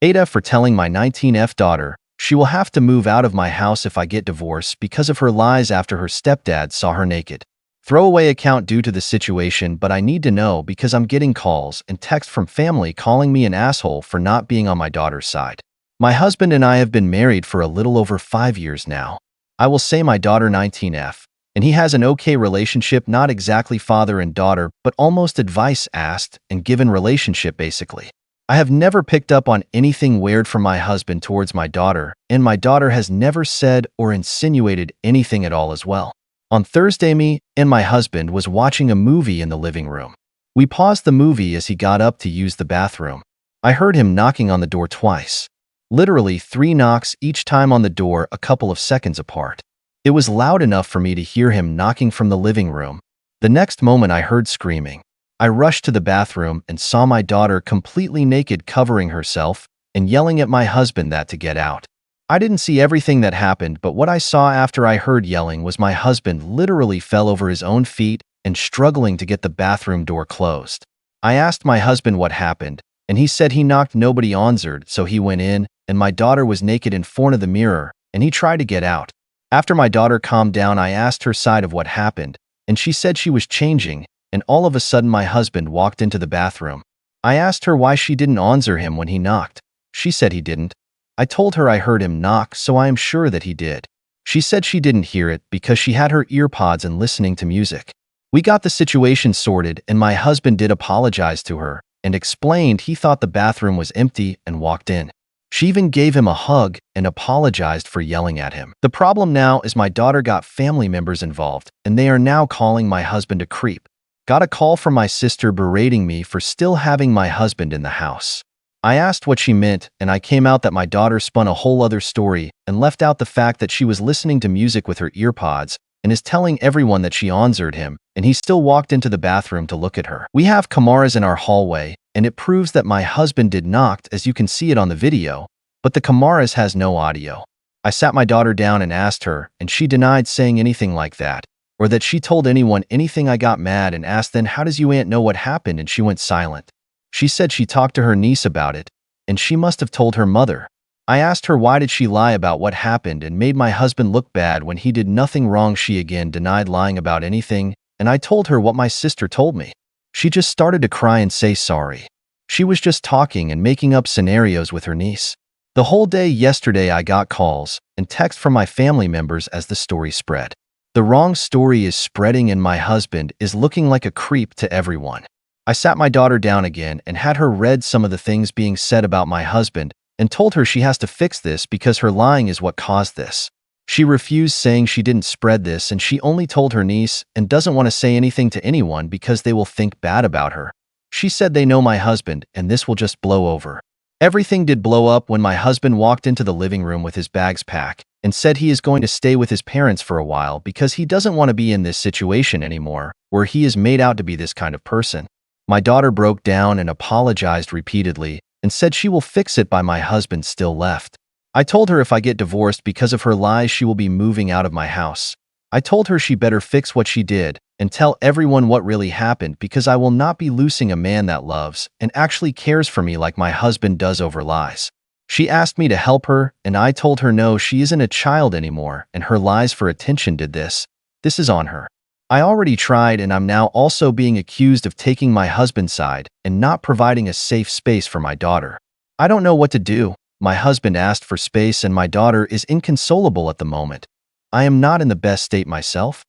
AITAH for telling my 19F daughter she will have to move out of my house if I get divorced because of her lies after her stepdad saw her naked. Throwaway account due to the situation, but I need to know because I'm getting calls and texts from family calling me an asshole for not being on my daughter's side. My husband and I have been married for a little over 5 years now. I will say my daughter 19F, and he has an okay relationship, not exactly father and daughter, but almost advice asked and given relationship basically. I have never picked up on anything weird from my husband towards my daughter, and my daughter has never said or insinuated anything at all as well. On Thursday, me and my husband was watching a movie in the living room. We paused the movie as he got up to use the bathroom. I heard him knocking on the door twice. Literally 3 knocks, each time on the door a couple of seconds apart. It was loud enough for me to hear him knocking from the living room. The next moment I heard screaming. I rushed to the bathroom and saw my daughter completely naked, covering herself and yelling at my husband to get out. I didn't see everything that happened, but what I saw after I heard yelling was my husband literally fell over his own feet and struggling to get the bathroom door closed. I asked my husband what happened, and he said he knocked, nobody answered, so he went in, and my daughter was naked in front of the mirror, and he tried to get out. After my daughter calmed down, I asked her side of what happened, and she said she was changing, and all of a sudden my husband walked into the bathroom. I asked her why she didn't answer him when he knocked. She said he didn't. I told her I heard him knock, so I am sure that he did. She said she didn't hear it because she had her earpods and listening to music. We got the situation sorted, and my husband did apologize to her and explained he thought the bathroom was empty and walked in. She even gave him a hug and apologized for yelling at him. The problem now is my daughter got family members involved, and they are now calling my husband a creep. Got a call from my sister berating me for still having my husband in the house. I asked what she meant, and I came out that my daughter spun a whole other story and left out the fact that she was listening to music with her earpods and is telling everyone that she answered him, and he still walked into the bathroom to look at her. We have cameras in our hallway, and it proves that my husband did knock, as you can see it on the video, but the cameras has no audio. I sat my daughter down and asked her, and she denied saying anything like that, or that she told anyone anything. I got mad and asked, then how does your aunt know what happened? And she went silent. She said she talked to her niece about it, and she must have told her mother. I asked her why did she lie about what happened and made my husband look bad when he did nothing wrong. She again denied lying about anything, and I told her what my sister told me. She just started to cry and say sorry. She was just talking and making up scenarios with her niece. The whole day yesterday I got calls and texts from my family members as the story spread. The wrong story is spreading and my husband is looking like a creep to everyone. I sat my daughter down again and had her read some of the things being said about my husband and told her she has to fix this because her lying is what caused this. She refused, saying she didn't spread this and she only told her niece and doesn't want to say anything to anyone because they will think bad about her. She said they know my husband and this will just blow over. Everything did blow up when my husband walked into the living room with his bags packed and said he is going to stay with his parents for a while because he doesn't want to be in this situation anymore where he is made out to be this kind of person. My daughter broke down and apologized repeatedly and said she will fix it, but my husband still left. I told her if I get divorced because of her lies, she will be moving out of my house. I told her she better fix what she did and tell everyone what really happened because I will not be losing a man that loves and actually cares for me like my husband does over lies. She asked me to help her, and I told her no, she isn't a child anymore, and her lies for attention did this. This is on her. I already tried, and I'm now also being accused of taking my husband's side and not providing a safe space for my daughter. I don't know what to do. My husband asked for space and my daughter is inconsolable at the moment. I am not in the best state myself.